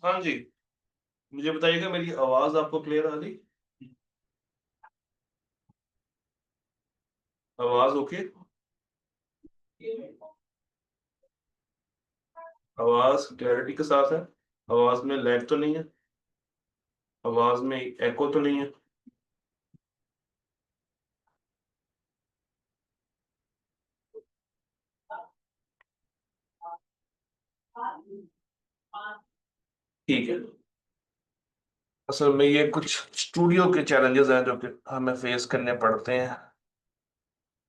हाँ जी, मुझे बताइएगा मेरी आवाज आपको क्लियर आ रही? आवाज ओके? आवाज क्लैरिटी के साथ है? आवाज में लैग तो नहीं है? आवाज में एको तो नहीं है? ठीक है। असल में ये कुछ स्टूडियो के चैलेंजेस हैं जो कि हमें फेस करने पड़ते हैं,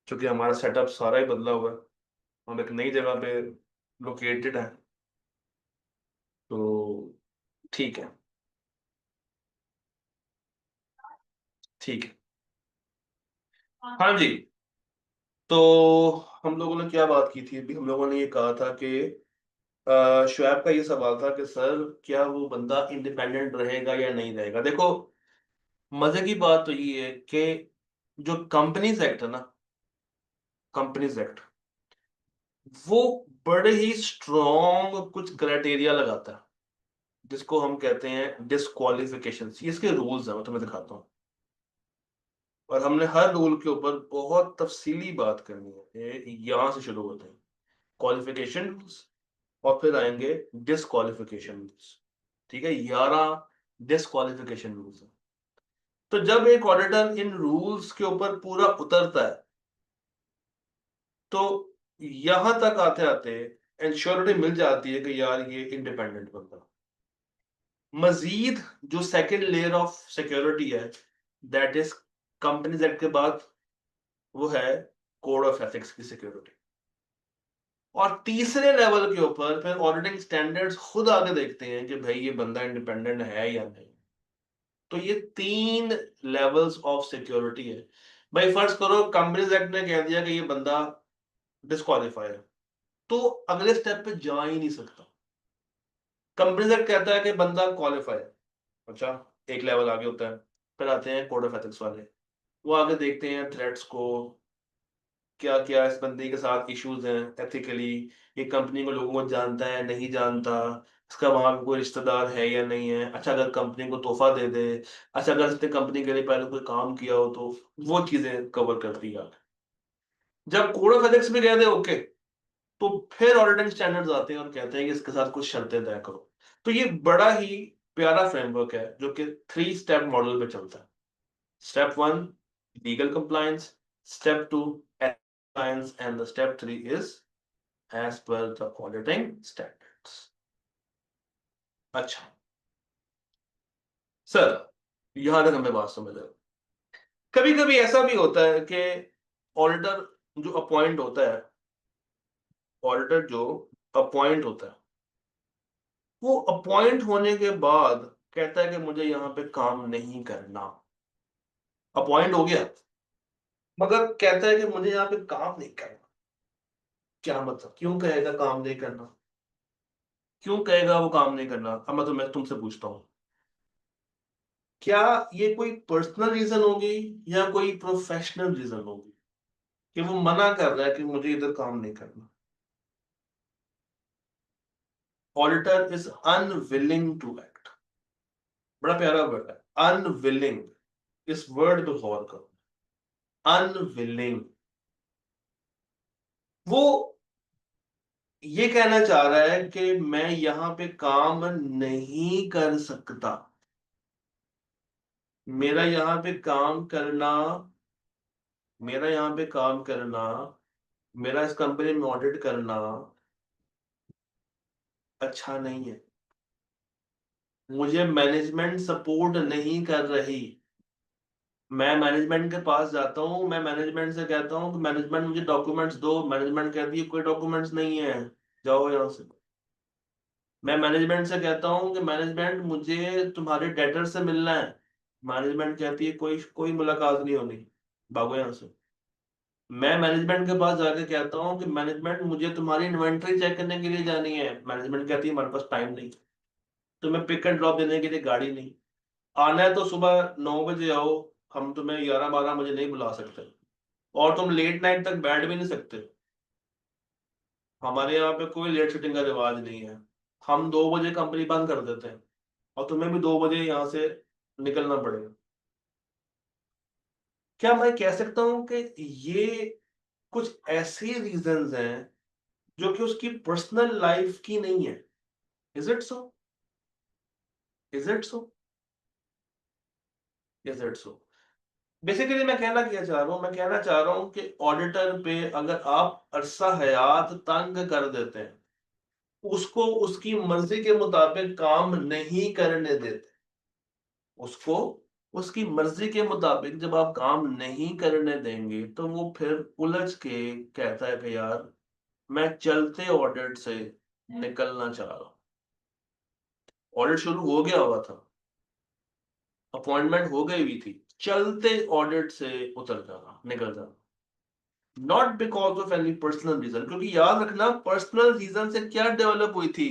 क्योंकि हमारा सेटअप सारा ही बदला हुआ है। हम एक नई जगह पे लोकेटेड है। तो ठीक है। ठीक है। हाँ जी। तो हम लोगों ने क्या बात की थी? अभी हम लोगों ने ये कहा था कि शुएब का ये सवाल था कि सर, क्या वो बंदा इंडिपेंडेंट रहेगा या नहीं रहेगा? देखो, मजे की बात तो ये है कि जो कंपनीज एक्ट है ना, कंपनीज एक्ट, वो बड़े ही स्ट्रॉन्ग कुछ क्राइटेरिया लगाता है, जिसको हम कहते हैं डिस्क्वालिफिकेशन। इसके रूल्स हैं, मैं तुम्हें दिखाता हूँ। और हमने हर रूल के ऊपर बहुत तफसीली बात करनी है। यहां से शुरू होते हैं क्वालिफिकेशन, और फिर आएंगे डिस्क्वालिफिकेशन रूल्स। ठीक है, 11 डिस्क्वालिफिकेशन रूल्स हैं। तो जब एक ऑडिटर इन रूल्स के ऊपर पूरा उतरता है, तो यहां तक आते आते इंश्योरिटी मिल जाती है कि यार ये इंडिपेंडेंट बंदा। मजीद जो सेकंड लेयर ऑफ सिक्योरिटी है, दैट इज कंपनीज एक्ट के बाद, वो है कोड ऑफ एथिक्स की सिक्योरिटी। और तीसरे लेवल के ऊपर फिर ऑडिटिंग स्टैंडर्ड्स खुद आगे देखते हैं कि भाई ये बंदा इंडिपेंडेंट है या नहीं। तो ये 3 लेवल्स ऑफ सिक्योरिटी है। भाई फर्ज करो कंपनीज एक्ट ने कह दिया कि ये बंदा डिस्क्वालीफाई है, तो अगले स्टेप पे जा ही नहीं सकता। कंपनीज एक्ट कहता है कि बंदा क्वालिफाई है। अच्छा, एक लेवल आगे होता है। फिर आते हैं कोड ऑफ एथिक्स वाले। वो आगे देखते हैं थ्रेट्स को, क्या क्या इस बंदे के साथ इश्यूज हैं एथिकली, ये कंपनी को लोगों को जानता है नहीं जानता, इसका वहां पे कोई रिश्तेदार है या नहीं है, अच्छा अगर कंपनी को तोहफा दे दे, अच्छा अगर इसने कंपनी के लिए पहले कोई काम किया हो, तो वो चीजें कवर करती है। जब कोड ऑफ एथिक्स में कहते हैं ओके, तो फिर ऑडिटिंग स्टैंडर्ड्स आते हैं और कहते हैं कि इसके साथ कुछ शर्तें तय करो। तो ये बड़ा ही प्यारा फ्रेमवर्क है जो कि 3 स्टेप मॉडल पे चलता है। Step 1, legal compliance. Step 2, compliance. And the step 3 is as per the auditing standards. अच्छा सर, यहां तक हमें बात समझ आए। कभी कभी ऐसा भी होता है कि ऑडिटर जो अपॉइंट होता है, ऑडिटर जो अपॉइंट होता है, वो अपॉइंट होने के बाद कहता है कि मुझे यहां पे काम नहीं करना। अपॉइंट हो गया, मगर कहता है कि मुझे यहां पे काम नहीं करना। क्या मतलब? क्यों कहेगा काम नहीं करना? क्यों कहेगा वो काम नहीं करना? अब मैं तुमसे पूछता हूँ, क्या ये कोई पर्सनल रीजन होगी या कोई प्रोफेशनल रीजन होगी कि वो मना कर रहा है कि मुझे इधर काम नहीं करना? Auditor is unwilling to act. बड़ा प्यारा वर्ड है, अनविलिंग। इस वर्ड पे गौर करो, अनविलिंग। वो ये कहना चाह रहा है कि मैं यहां पे काम नहीं कर सकता। मेरा यहां पे काम करना, मेरा यहां पे काम करना, मेरा इस कंपनी में ऑडिट करना अच्छा नहीं है। मुझे मैनेजमेंट सपोर्ट नहीं कर रही। मैं मैनेजमेंट के पास जाता हूँ, मैं मैनेजमेंट से कहता हूँ कि मैनेजमेंट मुझे डॉक्यूमेंट्स दो, मैनेजमेंट कहती है कोई डॉक्यूमेंट्स नहीं है, जाओ यहाँ से। मैं मैनेजमेंट से कहता हूँ कि मैनेजमेंट मुझे तुम्हारे डेटर से मिलना है, मैनेजमेंट कहती है कोई कोई मुलाकात नहीं होनी, भागो यहाँ से। मैं मैनेजमेंट के पास जाके कहता हूँ कि मैनेजमेंट मुझे तुम्हारी इन्वेंट्री चेक करने के लिए जानी है, मैनेजमेंट कहती है हमारे पास टाइम नहीं, तुम्हें पिक एंड ड्रॉप देने के लिए गाड़ी नहीं, आना है तो सुबह 9 बजे आओ, हम तुम्हें 11-12 बजे नहीं बुला सकते, और तुम लेट नाइट तक बैठ भी नहीं सकते। हमारे यहाँ पे कोई लेट सिटिंग का रिवाज नहीं है। हम 2 बजे कंपनी बंद कर देते हैं और तुम्हें भी 2 बजे यहां से निकलना पड़ेगा, क्या मैं कह सकता हूं कि ये कुछ ऐसे रीजंस हैं जो कि उसकी पर्सनल लाइफ की नहीं है? Is it so? Is it so? Is it so? Basically मैं कहना क्या चाह रहा हूं, मैं कहना चाह रहा हूं कि ऑडिटर पे अगर आप अरसा हयात तंग कर देते हैं, उसको उसकी मर्जी के मुताबिक काम नहीं करने देते, उसको उसकी मर्जी के मुताबिक जब आप काम नहीं करने देंगे तो वो फिर उलझ के कहता है कि यार मैं चलते ऑडिट से निकलना चाह रहा हूं। ऑडिट शुरू हो गया हुआ था, अपॉइंटमेंट हो गई हुई थी, चलते ऑडिट से उतर जाना, निकल जाना, not because of any personal reason, क्योंकि याद रखना पर्सनल रीजन से क्या डेवलप हुई थी?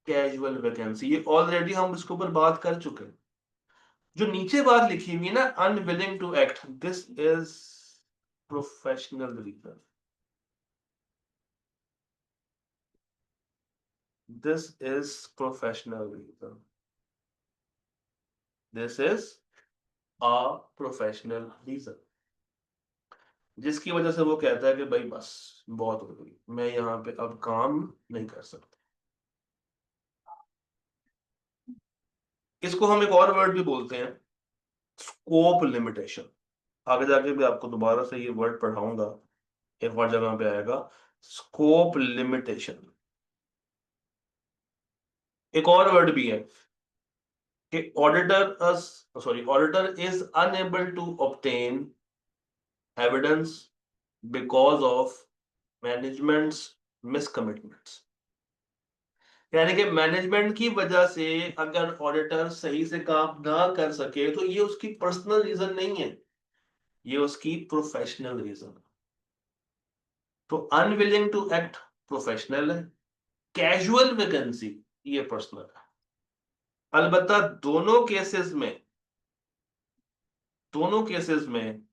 Casual vacancy. ये ऑलरेडी हम इसके ऊपर बात कर चुके हैं। जो नीचे बात लिखी हुई है ना, unwilling to act, this is professional reason, this is professional reason, this is a professional reason, जिसकी वजह से वो कहता है कि भाई बस बहुत हो गई, मैं यहाँ पे अब काम नहीं कर सकता। इसको हम एक और वर्ड भी बोलते हैं, स्कोप लिमिटेशन। आगे जाके भी आपको दोबारा से ये वर्ड पढ़ाऊंगा, एक और जगह पे आएगा, स्कोप लिमिटेशन। एक और वर्ड भी है कि auditor is unable to obtain evidence because of management's miscommitments. यानी कि मैनेजमेंट की वजह से अगर ऑडिटर सही से काम ना कर सके तो ये उसकी पर्सनल रीजन नहीं है, ये उसकी प्रोफेशनल रीजन। तो अनविलिंग टू एक्ट प्रोफेशनल है, कैजुअल वैकेंसी ये पर्सनल है। अलबत्ता दोनों केसेस में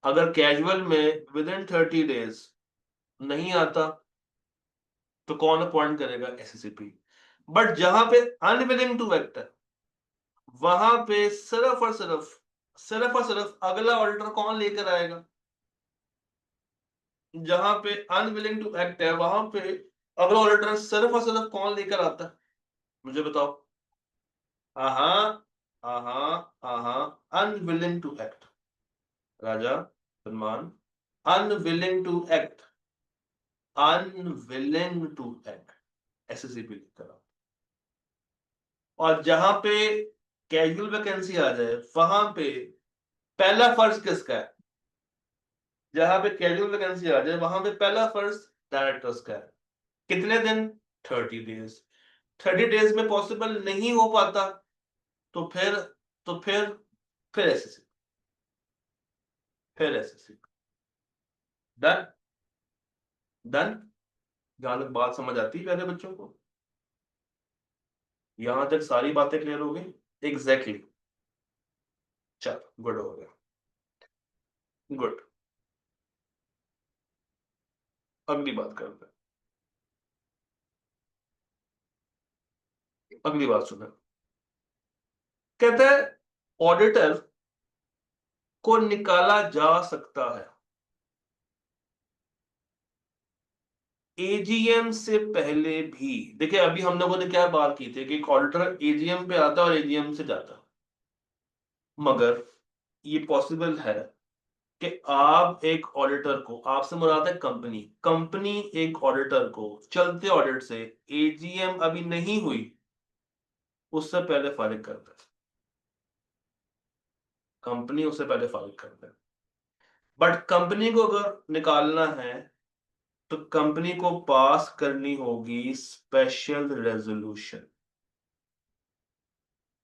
अगर कैजुअल में विद इन 30 डेज नहीं आता तो कौन अपॉइंट करेगा? एसएससीपी। बट जहां पे अनविलिंग टू एक्ट है, वहां पे सिर्फ और सिर्फ अगला ऑडिटर कौन लेकर आएगा? जहां पे अनविलिंग टू एक्ट है वहां पे अगला ऑडिटर सिर्फ और सिर्फ कौन लेकर आता है? मुझे बताओ। आहा, आहा, आहा, unwilling to act, Raja Salman, unwilling to act, unwilling to act, SSCP लिखकर आओ। और जहां पे कैजुअल वैकेंसी आ जाए वहां पे पहला फर्ज किसका है? जहां पे कैजुअल वैकेंसी आ जाए वहां पे पहला फर्ज डायरेक्टर्स का है। कितने दिन? 30 डेज। 30 डेज में पॉसिबल नहीं हो पाता तो फिर एसएससी, फिर एसएससी। डन? डन? जहां तक बात समझ आती है पहले बच्चों को, यहां तक सारी बातें क्लियर हो गई? Exactly exactly. चल, गुड हो गया, गुड। अगली बात करते हैं, अगली बात सुने। कहते हैं ऑडिटर को निकाला जा सकता है एजीएम से पहले भी। देखिए अभी हम लोगों ने क्या बात की थी कि ऑडिटर एजीएम पे आता और एजीएम से जाता, मगर ये पॉसिबल है कि आप एक ऑडिटर को, आपसे मुराद है कंपनी, कंपनी एक ऑडिटर को चलते ऑडिट से, एजीएम अभी नहीं हुई उससे पहले फारिग कर दे, कंपनी उससे पहले फारिग कर दे। बट कंपनी को अगर निकालना है तो कंपनी को पास करनी होगी स्पेशल रेजोल्यूशन,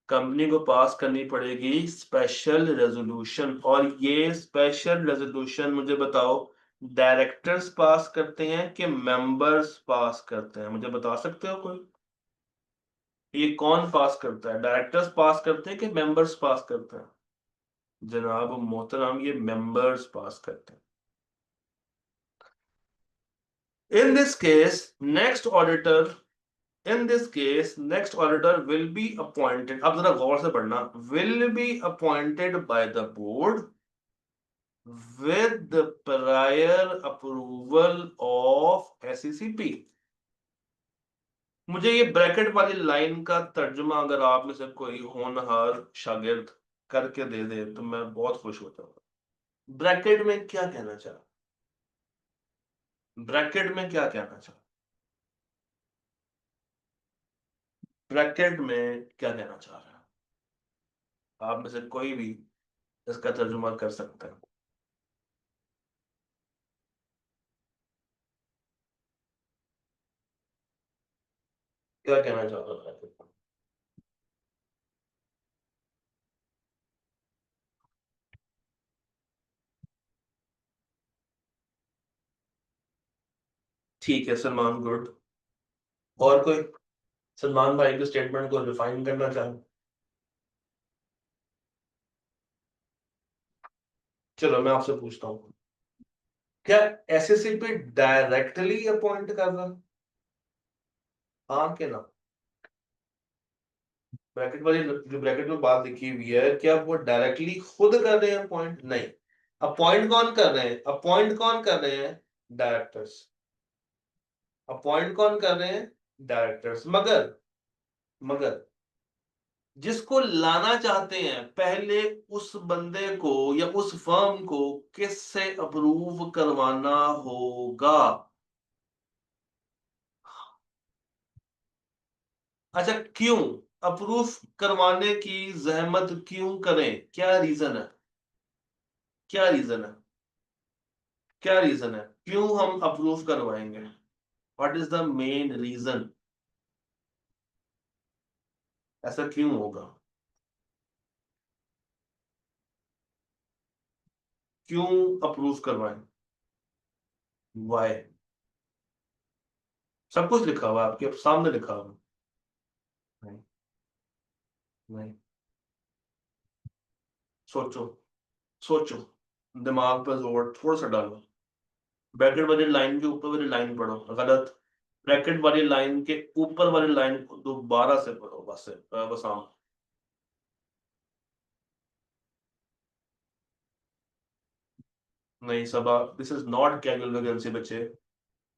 कंपनी को पास करनी पड़ेगी स्पेशल रेजोल्यूशन। और ये स्पेशल रेजोल्यूशन मुझे बताओ, डायरेक्टर्स पास करते हैं कि मेंबर्स पास करते हैं? मुझे बता सकते हो कोई? ये कौन पास करता है? डायरेक्टर्स पास करते हैं कि मेंबर्स पास करते हैं? जनाब मोहतरम, ये मेंबर्स पास करते हैं। In this case next auditor in this case next auditor will be appointed, अब जरा गौर से पढ़ना, will be appointed by the board with the prior approval of SECP। मुझे ये ब्रैकेट वाली लाइन का तर्जुमा अगर आप में से कोई होनहार शागिर्द करके दे दे तो मैं बहुत खुश हो जाऊंगा। ब्रैकेट में क्या कहना चाह, ब्रैकेट में क्या कहना चाह, ब्रैकेट में क्या कहना चाह रहा है, आप में से कोई भी इसका तर्जुमा कर सकता है। क्या कहना चाह रहा है? ठीक है सलमान, गुड। और कोई सलमान भाई के स्टेटमेंट को रिफाइन करना चाहे? चलो मैं आपसे पूछता हूँ, क्या एसएससीपी डायरेक्टली अपॉइंट कर रहा? हाँ के ना? ब्रैकेट वाली जो ब्रैकेट में बात लिखी हुई है, क्या वो डायरेक्टली खुद कर रहे हैं अपॉइंट? नहीं। अपॉइंट कौन कर रहे हैं, अपॉइंट कौन कर रहे हैं? डायरेक्टर्स। अपॉइंट कौन कर रहे हैं? डायरेक्टर्स। मगर मगर जिसको लाना चाहते हैं पहले उस बंदे को या उस फर्म को किससे अप्रूव करवाना होगा? अच्छा, क्यों अप्रूव करवाने की जहमत क्यों करें, क्या रीजन है? क्या रीजन है? क्या रीजन है क्यों हम अप्रूव करवाएंगे? What is the main reason? ऐसा क्यों होगा? क्यों अप्रूव करवाएं? वाई? सब कुछ लिखा हुआ है आपके सामने, लिखा हुआ है। नहीं। नहीं। सोचो, सोचो, दिमाग पर जोर थोड़ा सा डालो। ब्रैकेट वाली लाइन के ऊपर वाली लाइन पढ़ो, गलत। ब्रैकेट वाली लाइन के ऊपर वाली लाइन को दोबारा से पढ़ो, बस से बस हाँ। नहीं सबा, this is not casual vacancy बच्चे।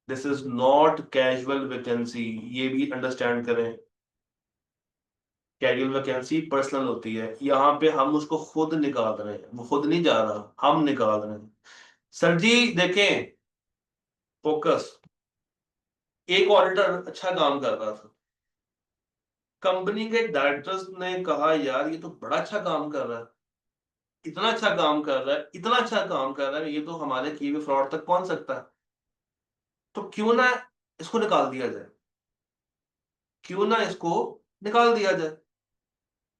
This is not casual vacancy, ये भी अंडरस्टैंड करें। कैजुअल वैकेंसी पर्सनल होती है, यहाँ पे हम उसको खुद निकाल रहे हैं, वो खुद नहीं जा रहा, हम निकाल रहे हैं। सर जी देखें, फोकस। एक ऑडिटर अच्छा काम कर रहा था, कंपनी के डायरेक्टर्स ने कहा यार ये तो बड़ा अच्छा काम कर रहा है, इतना अच्छा काम कर रहा है, इतना अच्छा काम कर रहा है, ये तो हमारे किए हुए फ्रॉड तक पहुंच सकता है, तो क्यों ना इसको निकाल दिया जाए, क्यों ना इसको निकाल दिया जाए।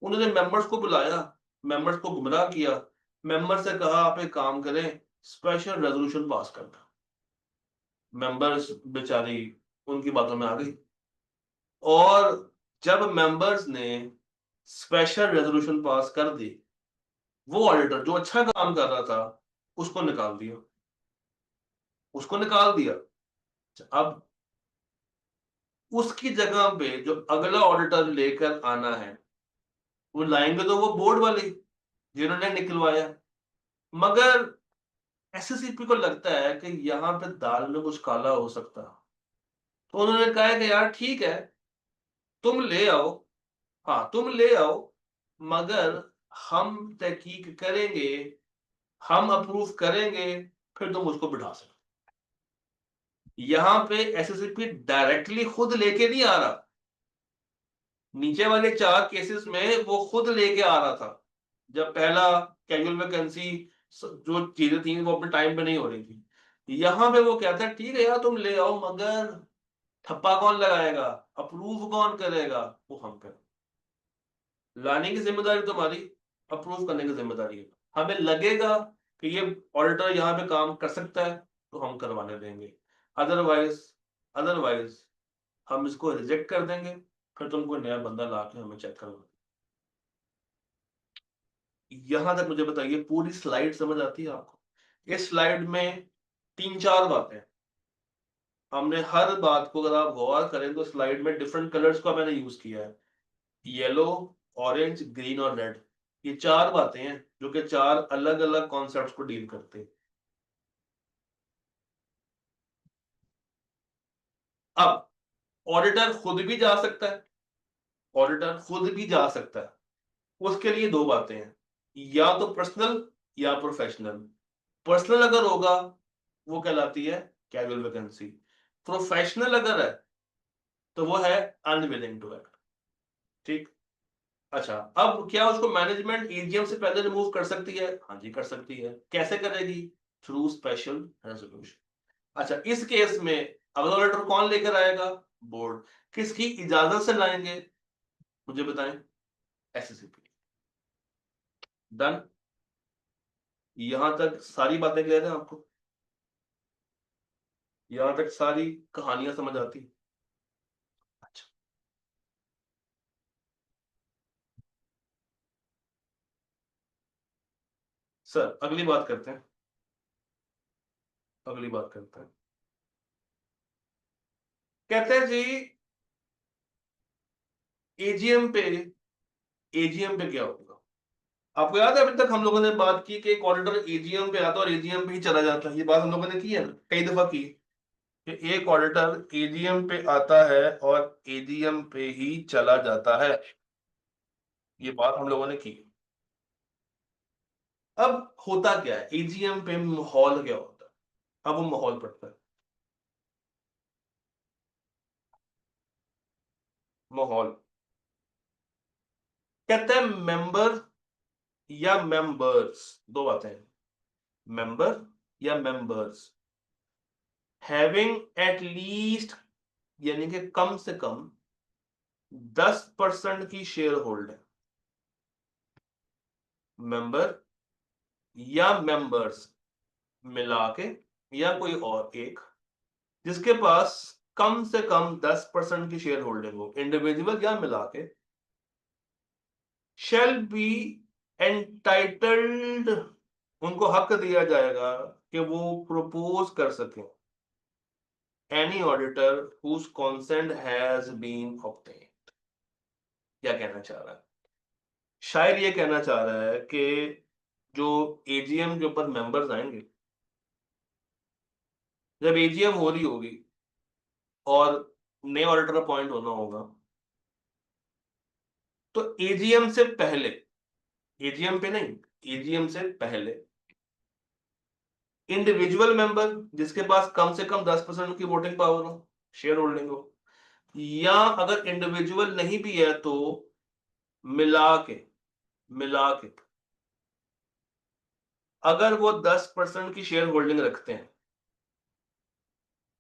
उन्होंने मेंबर्स को बुलाया, मेंबर्स को गुमराह किया, मेंबर से कहा आप एक काम करें, स्पेशल रेजोल्यूशन पास करना। मेंबर्स बेचारी उनकी बातों में आ गई, और जब मेंबर्स ने स्पेशल रेजोल्यूशन पास कर दी, वो ऑडिटर जो अच्छा काम कर रहा था उसको निकाल दिया, उसको निकाल दिया। अब उसकी जगह पे जो अगला ऑडिटर लेकर आना है, वो लाएंगे तो वो बोर्ड वाले जिन्होंने निकलवाया। मगर एसएससीपी को लगता है कि यहाँ पे दाल में कुछ काला हो सकता है, तो उन्होंने कहा है कि यार ठीक है, तुम ले आओ, हाँ तुम ले आओ, मगर हम तहकीक करेंगे, हम अप्रूव करेंगे, फिर तुम उसको बिठा सकते। यहां पे एसएससीपी डायरेक्टली खुद लेके नहीं आ रहा, नीचे वाले चार केसेस में वो खुद लेके आ रहा था। जब पहला कैजुअल वैकेंसी जो चीजें थी वो अपने टाइम पे नहीं हो रही थी, यहां पे वो कहता है ठीक है यार तुम ले आओ, मगर ठप्पा कौन लगाएगा, अप्रूव कौन करेगा? वो हम करें। लाने की जिम्मेदारी तुम्हारी, अप्रूव करने की जिम्मेदारी है। हमें लगेगा कि ये ऑडिटर यहाँ पे काम कर सकता है तो हम करवाने देंगे, अदरवाइज अदरवाइज हम इसको रिजेक्ट कर देंगे, फिर तुमको नया बंदा ला के हमें चेक करवा। यहां तक मुझे बताइए पूरी स्लाइड समझ आती है आपको? इस स्लाइड में तीन चार बातें, हमने हर बात को, अगर आप गौर करें तो स्लाइड में डिफरेंट कलर्स का मैंने यूज किया है, येलो, ऑरेंज, ग्रीन और रेड। ये चार बातें हैं जो कि चार अलग अलग कॉन्सेप्ट्स को डील करते हैं। अब ऑडिटर खुद भी जा सकता है, ऑडिटर खुद भी जा सकता है। उसके लिए दो बातें हैं, या तो पर्सनल या प्रोफेशनल। पर्सनल अगर होगा वो कहलाती है कैजुअल वैकेंसी। प्रोफेशनल अगर है तो वो है अनविलिंग टू एक्ट। ठीक। अच्छा, अब क्या उसको मैनेजमेंट एजीएम से पहले रिमूव कर सकती है? हाँ जी, कर सकती है। कैसे करेगी? Through special resolution. अच्छा, इस केस में अगला ऑर्डर कौन लेकर आएगा? बोर्ड। किसकी इजाजत से लाएंगे? मुझे बताएं। एसएससीपी। डन। यहां तक सारी बातें क्लियर है आपको? यहां तक सारी कहानियां समझ आती? अच्छा सर, अगली बात करते हैं। अगली बात करते हैं। कहते हैं जी, एजीएम पे, एजीएम पे क्या होगा? आपको याद है अभी तक हम लोगों ने बात की कि एक ऑडिटर एजीएम पे आता है और एजीएम पे ही चला जाता है। ये बात हम लोगों ने की है ना, कई दफा की, कि एक ऑडिटर एजीएम पे आता है और एजीएम पे ही चला जाता है। ये बात हम लोगों ने की। अब होता क्या है एजीएम पे, माहौल क्या होता है? अब वो माहौल पड़ता है। माहौल कहते हैं मेंबर या मेंबर्स, दो बातें हैं। मेंबर या मेंबर्स हैविंग एट लीस्ट, यानी कि कम से कम 10% की शेयर होल्ड। मेंबर या मेंबर्स मिला के, या कोई और एक जिसके पास कम से कम 10% की शेयर होल्डिंग हो, इंडिविजुअल या मिला के, शेल बी एंटाइटल्ड, उनको हक दिया जाएगा कि वो प्रपोज कर सकें any auditor whose consent has been obtained। क्या कहना चाह रहा है? शायद ये कहना चाह रहा है कि जो एजीएम के ऊपर मेंबर्स आएंगे, जब एजीएम हो रही होगी और नए ऑडिटर अपॉइंट होना होगा, तो एजीएम से पहले, एजीएम पे नहीं, एजीएम से पहले इंडिविजुअल मेंबर जिसके पास कम से कम 10% की वोटिंग पावर हो, शेयर होल्डिंग हो, या अगर इंडिविजुअल नहीं भी है तो मिला के, मिला के अगर वो 10% की शेयर होल्डिंग रखते हैं,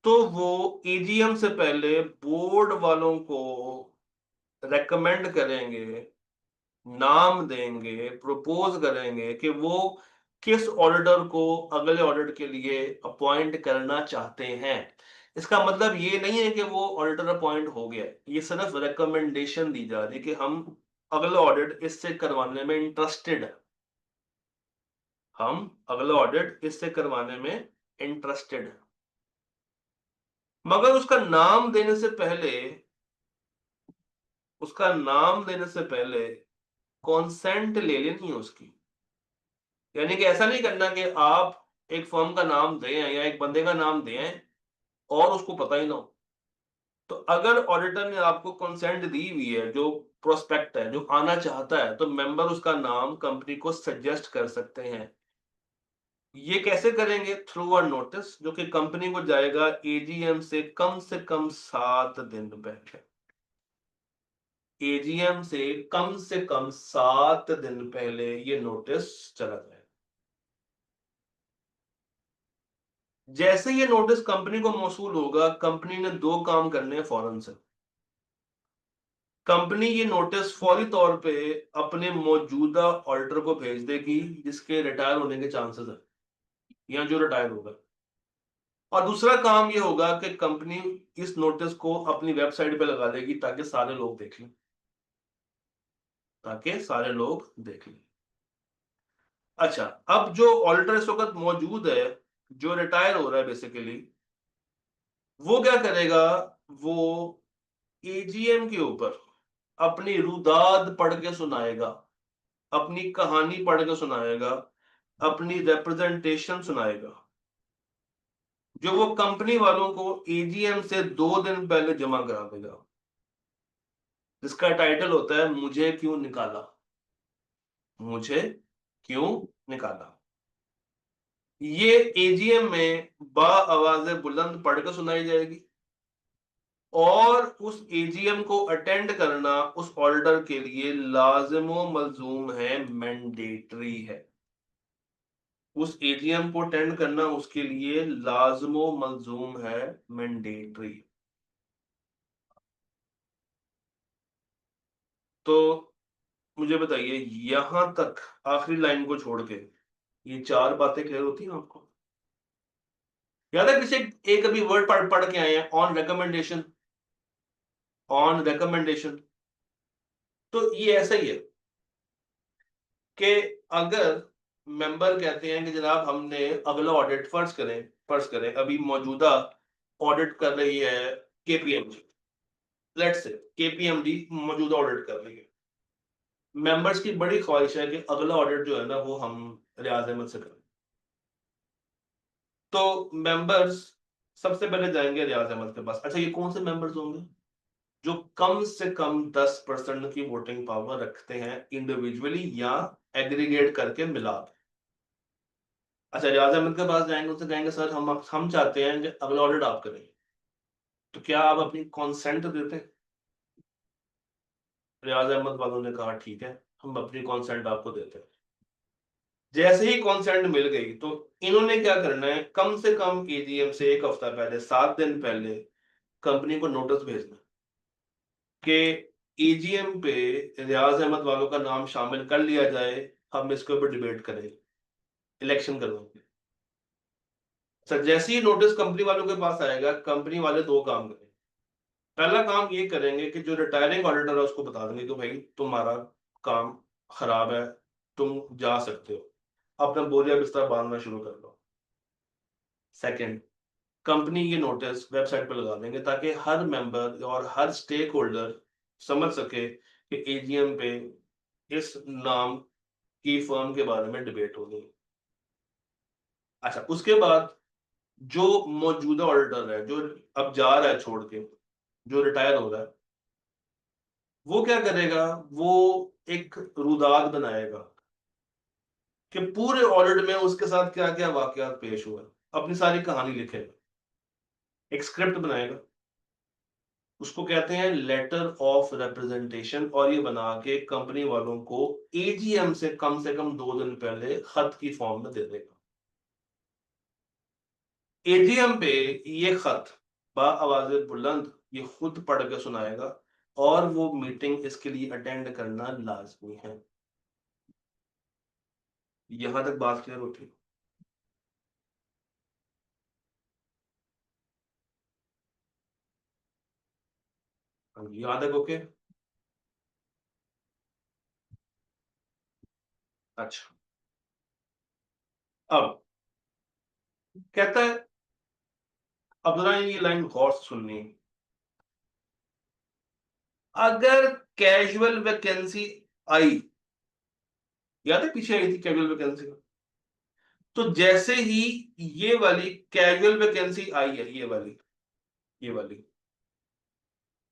तो वो एजीएम से पहले बोर्ड वालों को रेकमेंड करेंगे, नाम देंगे, प्रपोज करेंगे कि वो किस ऑडिटर को अगले ऑडिट के लिए अपॉइंट करना चाहते हैं। इसका मतलब ये नहीं है कि वो ऑडिटर अपॉइंट हो गया, ये सिर्फ रिकमेंडेशन दी जा रही है कि हम अगला ऑडिट इससे करवाने में इंटरेस्टेड है। हम अगला ऑडिट इससे करवाने में इंटरेस्टेड है। मगर उसका नाम देने से पहले, उसका नाम देने से पहले कॉन्सेंट ले लेनी है उसकी। यानी कि ऐसा नहीं करना कि आप एक फर्म का नाम दें या एक बंदे का नाम दें और उसको पता ही ना हो। तो अगर ऑडिटर ने आपको कंसेंट दी हुई है, जो प्रोस्पेक्ट है, जो आना चाहता है, तो मेंबर उसका नाम कंपनी को सजेस्ट कर सकते हैं। ये कैसे करेंगे? थ्रू अ नोटिस, जो कि कंपनी को जाएगा एजीएम से कम 7 दिन पहले। एजीएम से कम 7 दिन पहले ये नोटिस चला जाए। जैसे ये नोटिस कंपनी को मौसूल होगा, कंपनी ने दो काम करने हैं फौरन से। कंपनी ये नोटिस फौरी तौर पे अपने मौजूदा ऑडिटर को भेज देगी जिसके रिटायर होने के चांसेस है, या जो रिटायर होगा। और दूसरा काम ये होगा कि कंपनी इस नोटिस को अपनी वेबसाइट पे लगा देगी ताकि सारे लोग देख लें, ताकि सारे लोग देख लें। अच्छा, अब जो ऑडिटर इस वक्त मौजूद है, जो रिटायर हो रहा है बेसिकली, वो क्या करेगा, वो एजीएम के ऊपर अपनी रुदाद पढ़ के सुनाएगा, अपनी कहानी पढ़ के सुनाएगा, अपनी रिप्रेजेंटेशन सुनाएगा, जो वो कंपनी वालों को एजीएम से 2 दिन पहले जमा करा देगा, जिसका टाइटल होता है मुझे क्यों निकाला, मुझे क्यों निकाला। ये एजीएम में बा आवाज़ बुलंद पढ़ के सुनाई जाएगी, और उस एजीएम को अटेंड करना उस ऑर्डर के लिए लाजिमो मलजूम है, मैंडेटरी है। उस एजीएम को अटेंड करना उसके लिए लाजिमो मलजूम है, मैंडेटरी। तो मुझे बताइए, यहां तक आखिरी लाइन को छोड़ के ये 4 बातें क्लियर होती हैं आपको? याद है किसी एक अभी वर्ड पढ़ पढ़ के आए हैं, ऑन रिकमेंडेशन, ऑन रिकमेंडेशन। तो ये ऐसा ही है कि अगर मेंबर कहते हैं कि जनाब हमने अगला ऑडिट, फर्ज करें अभी मौजूदा ऑडिट कर रही है केपीएमजी, लेट्स से केपीएमजी मौजूदा ऑडिट कर रही है, मेंबर्स की बड़ी ख्वाहिश है कि अगला ऑडिट जो है ना वो हम रियाज अहमद से करें। तो मेंबर्स सबसे पहले जाएंगे रियाज अहमद के पास। अच्छा, ये कौन से मेंबर्स होंगे? जो कम से कम 10% की वोटिंग पावर रखते हैं, इंडिविजुअली या एग्रीगेट करके मिला के। अच्छा, रियाज अहमद के पास जाएंगे, उनसे कहेंगे सर हम चाहते हैं कि अगला ऑडिट आप करें, तो क्या आप अपनी कॉन्सेंट देते हैं? रियाज अहमद वालों ने कहा ठीक है, हम अपनी कॉन्सेंट आपको देते हैं। जैसे ही कॉन्सेंट मिल गई तो इन्होंने क्या करना है, कम से कम एजीएम से 1 हफ्ता पहले, 7 दिन पहले कंपनी को नोटिस भेजना कि एजीएम पे रियाज अहमद वालों का नाम शामिल कर लिया जाए, हम इसके ऊपर डिबेट करें, इलेक्शन करवाएंगे। सर, जैसे ही नोटिस कंपनी वालों के पास आएगा, कंपनी वाले 2 काम करेंगे। पहला काम ये करेंगे कि जो रिटायरिंग ऑडिटर है उसको बता देंगे कि भाई तुम्हारा काम खराब है, तुम जा सकते हो, अपना बोरिया बिस्तर बांधना शुरू कर लो। सेकंड, कंपनी ये नोटिस वेबसाइट पर लगा देंगे ताकि हर मेंबर और हर स्टेक होल्डर समझ सके कि एजीएम पे इस नाम की फर्म के बारे में डिबेट होगी। अच्छा, उसके बाद जो मौजूदा ऑडिटर है, जो अब जा रहा है छोड़ के, जो रिटायर हो रहा है, वो क्या करेगा, वो एक रुदाद बनाएगा कि पूरे ऑडिट में उसके साथ क्या क्या वाकयात पेश हुए, अपनी सारी कहानी लिखेगा, एक स्क्रिप्ट बनाएगा, उसको कहते हैं लेटर ऑफ रिप्रेजेंटेशन, और ये बना के कंपनी वालों को एजीएम से कम 2 दिन पहले खत की फॉर्म में दे देगा। एजीएम पे ये खत बा आवाज़ बुलंद ये खुद पढ़ के सुनाएगा, और वो मीटिंग इसके लिए अटेंड करना लाजमी है। यहां तक बात क्लियर होती है? हाँ जी, यहां तक ओके। अच्छा, अब कहता है, अब जरा ये लाइन गौर से सुननी, अगर कैजुअल वैकेंसी आई, याद है पीछे आई थी कैजुअल वैकेंसी, तो जैसे ही ये वाली कैजुअल वैकेंसी आई है, ये वाली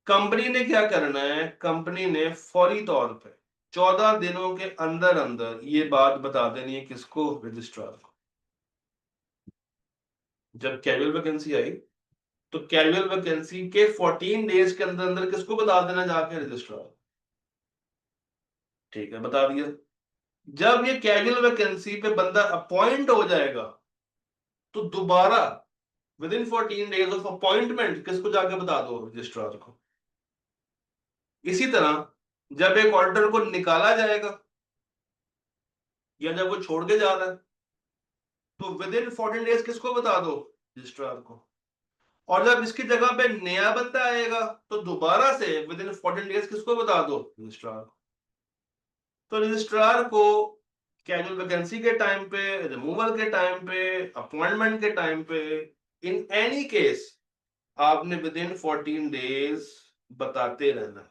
कंपनी ने क्या करना है, कंपनी ने फौरी तौर पे 14 दिनों के अंदर अंदर ये बात बता देनी है, किसको? रजिस्ट्रार को। जब कैजुअल वैकेंसी आई तो कैजुअल वैकेंसी के 14 डेज के अंदर अंदर किसको बता देना, जाके रजिस्ट्रार। ठीक है, बता दिया। जब ये कैजुअल वैकेंसी पे बंदा अपॉइंट हो जाएगा तो दोबारा with in 14 days of appointment किसको जाके बता दो? रजिस्ट्रार को। इसी तरह जब एक ऑर्डर को निकाला जाएगा या जब वो छोड़ के जा रहा है तो विद इन 14 डेज किसको बता दो? रजिस्ट्रार को। और जब इसकी जगह पे नया बंदा आएगा तो दोबारा से विद इन 14 डेज किसको बता दो? रजिस्ट्रार को। तो रजिस्ट्रार को कैजुअल वैकेंसी के टाइम पे, रिमूवल के टाइम पे, अपॉइंटमेंट के टाइम पे, इन एनी केस आपने विद इन 14 डेज बताते रहना।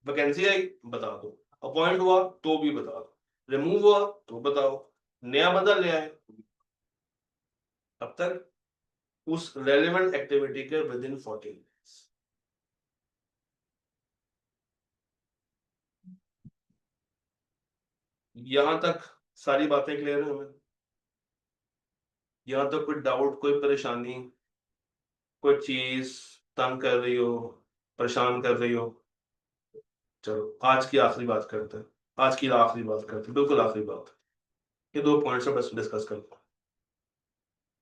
वैकेंसी आई, बता दो। अपॉइंट हुआ तो भी बता दो। रिमूव हुआ तो बताओ। नया बंदा ले आए, तब तक उस रेलेवेंट एक्टिविटी के विद इन 14 डेज। यहां तक सारी बातें क्लियर है हमें? यहां तक कोई डाउट, कोई परेशानी, कोई चीज तंग कर रही हो, परेशान कर रही हो? चलो आज की आखिरी बात करते हैं। आज की आखिरी बात करते हैं, बिल्कुल आखिरी बात। ये दो पॉइंट्स पर बस डिस्कस करते हैं।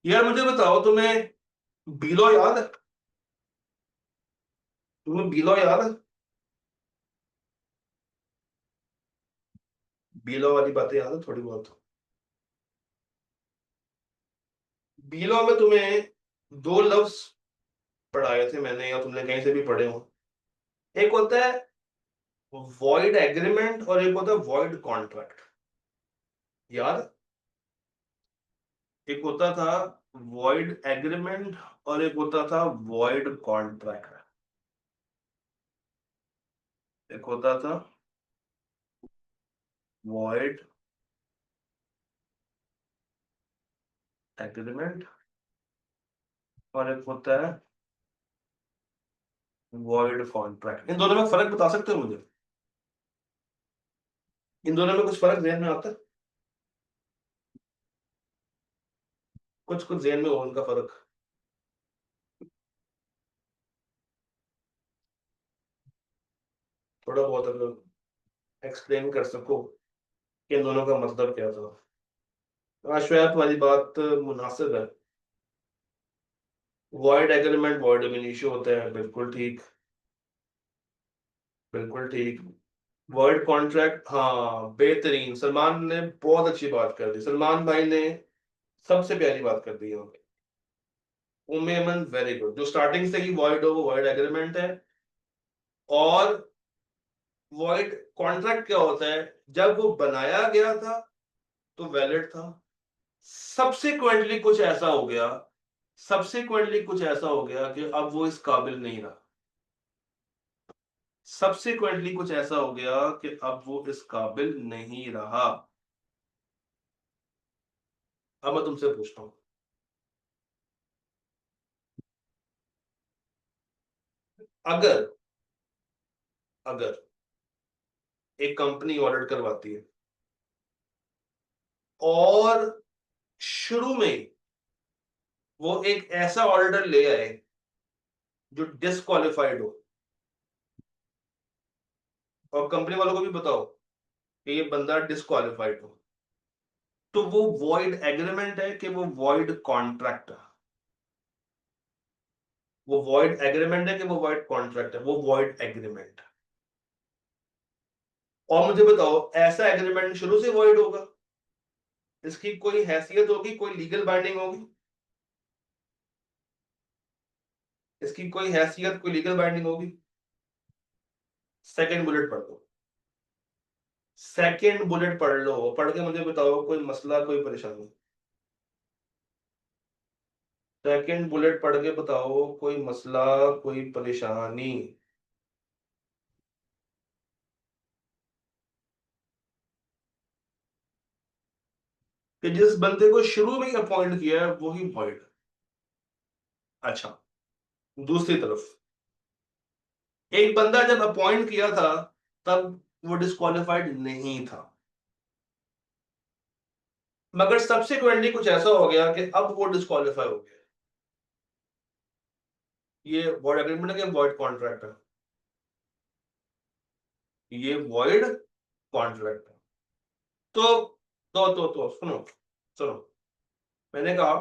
यार मुझे बताओ, तुम्हें बीलो याद है? तुम्हें बीलो याद है? बीलो वाली बातें याद है थोड़ी बहुत? बीलो में तुम्हें दो लफ्ज पढ़ाए थे मैंने, या तुमने कहीं से भी पढ़े हो। एक होता है वॉइड एग्रीमेंट और एक होता है वॉइड कॉन्ट्रैक्ट। याद? एक होता था वॉइड एग्रीमेंट और एक होता था वॉइड कॉन्ट्रैक्ट। एक होता था वॉइड एग्रीमेंट और एक होता है वॉइड कॉन्ट्रैक्ट। इन दोनों में फर्क बता सकते हो मुझे? इन दोनों में कुछ फर्क ध्यान में आता है? कुछ कुछ ध्यान में हो उनका फर्क? थोड़ा बहुत अगर एक्सप्लेन कर सको कि इन दोनों का मतलब क्या था। श्वेत वाली बात मुनासिब है। वॉइड एग्रीमेंट वॉइड इनिशियो होता है, बिल्कुल ठीक। बिल्कुल ठीक। वर्ड कॉन्ट्रैक्ट, हाँ बेहतरीन। सलमान ने बहुत अच्छी बात कर दी, सलमान भाई ने सबसे प्यारी बात कर दी है। उमेमन वेरी गुड। जो स्टार्टिंग से ही वॉइड हो वो वॉइड एग्रीमेंट है। और वॉइड कॉन्ट्रैक्ट क्या होता है? जब वो बनाया गया था तो वैलिड था। सब्सिक्वेंटली कुछ ऐसा हो गया, सब्सिक्वेंटली कुछ ऐसा हो गया कि अब वो इस काबिल नहीं रहा। सब्सिक्वेंटली कुछ ऐसा हो गया कि अब वो इस काबिल नहीं रहा। अब मैं तुमसे पूछता हूं, अगर अगर एक कंपनी ऑडिट करवाती है और शुरू में वो एक ऐसा ऑडिटर ले आए जो डिस्क्वालिफाइड हो, और कंपनी वालों को भी बताओ कि ये बंदा डिस्क्वालिफाइड हो, तो वो वॉइड एग्रीमेंट है कि वो वॉइड कॉन्ट्रैक्ट है? वो वॉइड एग्रीमेंट है कि वो वॉइड कॉन्ट्रैक्ट है? वो वॉइड एग्रीमेंट। और मुझे बताओ, ऐसा एग्रीमेंट शुरू से वॉइड होगा? इसकी कोई हैसियत होगी, कोई लीगल बाइंडिंग होगी? इसकी कोई हैसियत, कोई लीगल बाइंडिंग होगी? सेकंड बुलेट पढ़ दो। सेकंड बुलेट पढ़ लो, पढ़ के मुझे बताओ कोई मसला, कोई परेशानी। सेकंड बुलेट पढ़ के बताओ कोई मसला, कोई परेशानी। कि जिस बंदे को शुरू में ही अपॉइंट किया है वही वॉइड। अच्छा, दूसरी तरफ एक बंदा जब अपॉइंट किया था तब वो डिस्क्वालिफाइड नहीं था, मगर सब्सिक्वेंटली कुछ ऐसा हो गया कि अब वो डिस्क्वालीफाई हो गया। ये वॉइड एग्रीमेंट है कि वॉइड कॉन्ट्रैक्ट है? ये वॉइड कॉन्ट्रैक्ट है। तो तो सुनो, सुनो। मैंने कहा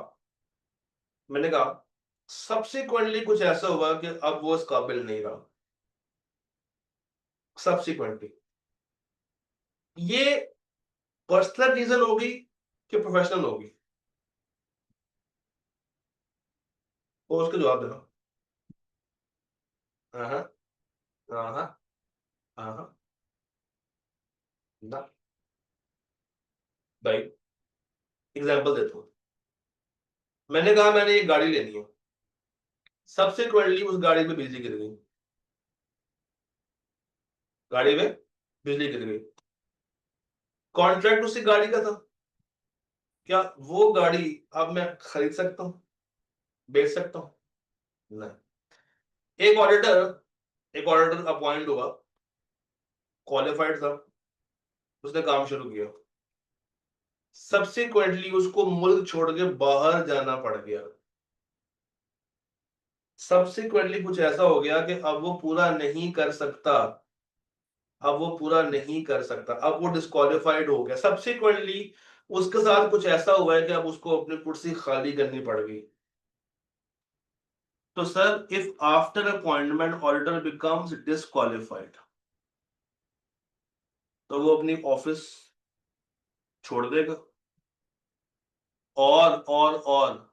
मैंने कहा सब्सिक्वेंटली कुछ ऐसा हुआ कि अब वो इस काबिल नहीं रहा। सब्सिक्वेंटली ये पर्सनल रीजन होगी कि प्रोफेशनल होगी? वो उसका जवाब देना। हाँ हाँ हाँ हाँ हाँ। ना भाई, एग्जांपल देता हूँ। मैंने कहा मैंने एक गाड़ी लेनी है, सबसिक्वेंटली उस गाड़ी में बिजली गिर गई, गाड़ी में बिजली गिर गई, कॉन्ट्रैक्ट उसी गाड़ी का था, क्या वो गाड़ी अब मैं खरीद सकता हूँ, बेच सकता हूँ? नहीं। एक ऑडिटर, एक ऑडिटर अपॉइंट हुआ, क्वालिफाइड था, उसने काम शुरू किया, सब्सिक्वेंटली उसको मुल्क छोड़ के बाहर जाना पड़ गया, सब्सिक्वेंटली कुछ ऐसा हो गया कि अब वो पूरा नहीं कर सकता, अब वो पूरा नहीं कर सकता, अब वो डिस्क्वालिफाइड हो गया सब्सिक्वेंटली, उसके साथ कुछ ऐसा हुआ है कि अब उसको अपनी कुर्सी खाली करनी पड़ गई। तो sir, if after appointment auditor becomes disqualified, तो वो अपनी ऑफिस छोड़ देगा, और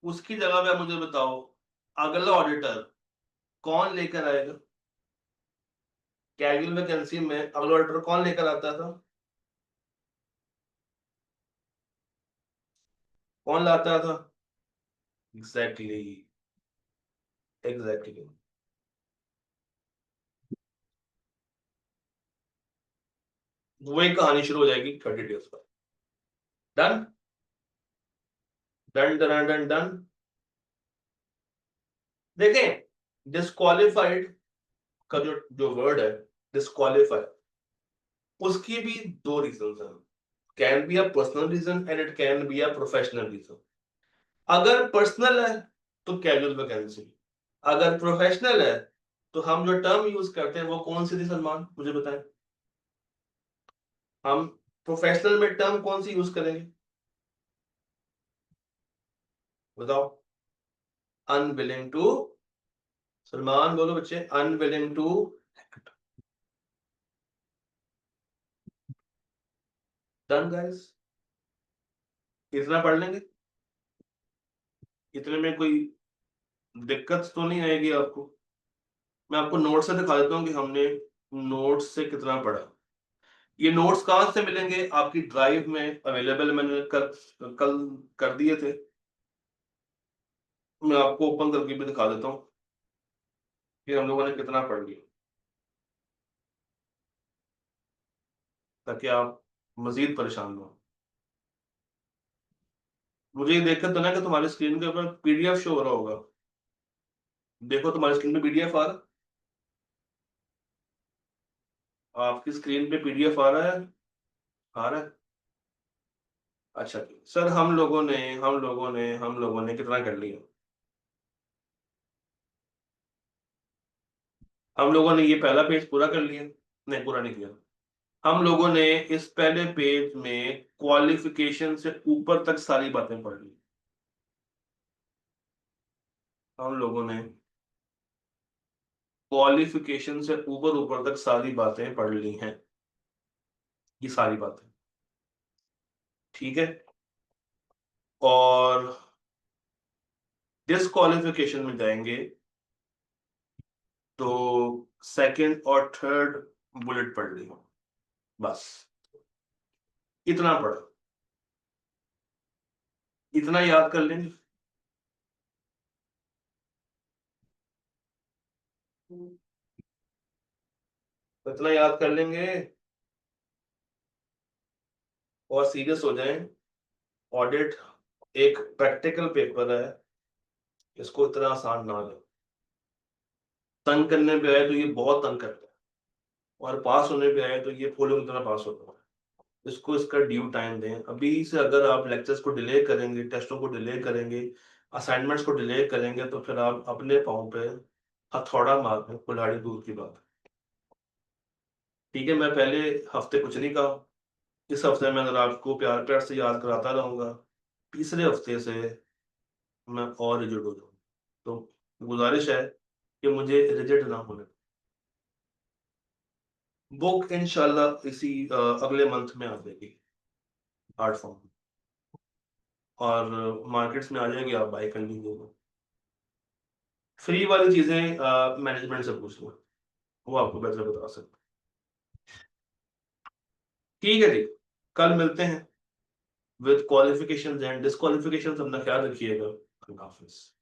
उसकी जगह पे आप मुझे बताओ, अगला ऑडिटर कौन लेकर आएगा? कैजुअल वैकेंसी में अगला ऑडिटर कौन लेकर आता था? कौन लाता था? Exactly, exactly. वही कहानी शुरू हो जाएगी 30 डेज पर। Done, done done done done. देखें, डिस्क्वालिफाइड का जो जो वर्ड है, डिस्क्वालीफाई, उसकी भी दो रीजन है, can be a personal reason and it can be a professional reason. अगर पर्सनल है तो कैजुअल वैकेंसी, अगर प्रोफेशनल है तो हम जो टर्म यूज करते हैं वो कौन सी थी सलमान, मुझे बताएं। हम प्रोफेशनल में टर्म कौन सी यूज करेंगे, बताओ? अनविलिंग टू, सलमान बोलो बच्चे, अनविलिंग टू। डन गाइस, इतना पढ़ लेंगे, इतने में कोई दिक्कत तो नहीं आएगी आपको? मैं आपको नोट से दिखा देता हूँ कि हमने नोट्स से कितना पढ़ा। ये नोट्स कहाँ से मिलेंगे? आपकी ड्राइव में अवेलेबल, मैंने कल कल कर दिए थे, मैं आपको ओपन करके भी दिखा देता हूँ कि हम लोगों ने कितना पढ़ लिया, ताकि आप मजीद परेशान हो। मुझे ये देखकर तो ना कि तुम्हारी स्क्रीन के ऊपर पीडीएफ शो हो रहा होगा, देखो तुम्हारी स्क्रीन पे पीडीएफ आ रहा है, आपकी स्क्रीन पे पीडीएफ आ रहा है, आ रहा है। अच्छा सर, हम लोगों ने कितना कर लिया? हम लोगों ने ये पहला पेज पूरा कर लिया? नहीं, पूरा नहीं किया। हम लोगों ने इस पहले पेज में क्वालिफिकेशन से ऊपर तक सारी बातें पढ़ ली, हम लोगों ने क्वालिफिकेशन से ऊपर ऊपर तक सारी बातें पढ़ ली हैं, ये सारी बातें, ठीक है? और डिस्क्वालिफिकेशन में जाएंगे तो सेकंड और थर्ड बुलेट पढ़ ली, बस इतना पढ़ा, इतना याद कर लेंगे। इतना याद कर लेंगे और सीरियस हो जाएं। ऑडिट एक प्रैक्टिकल पेपर है, इसको इतना आसान ना ले, तंग करने पे आए तो ये बहुत तंग करता है, और पास होने पे आए तो ये फूलों की तरह पास होता है। इसको इसका ड्यू टाइम दें, अभी से अगर आप लेक्चर्स को डिले करेंगे, टेस्टों को डिले करेंगे, असाइनमेंट्स को डिले करेंगे, तो फिर आप अपने पाँव पे हथौड़ा मार दें, कुल्हाड़ी दूर की बात। ठीक है, मैं पहले हफ्ते कुछ नहीं कहा, इस हफ्ते में अगर आपको प्यार प्यार से याद कराता रहूंगा, तीसरे हफ्ते से मैं और रिजिड हो जाऊँ, तो गुजारिश है कि मुझे रिजिड ना होने। बुक इंशाल्लाह इसी अगले मंथ में आ जाएगी, आर्ट फॉर्म, और मार्केट्स में आ जाएगी, आप बाय कर लीजिएगा। फ्री वाली चीजें मैनेजमेंट से पूछ लो, वो आपको बेहतर बता सकते। ठीक है जी, कल मिलते हैं विद क्वालिफिकेशंस एंड डिस्क्वालिफिकेशंस, अपना ख्याल रखिएगा। अल्लाह हाफिज।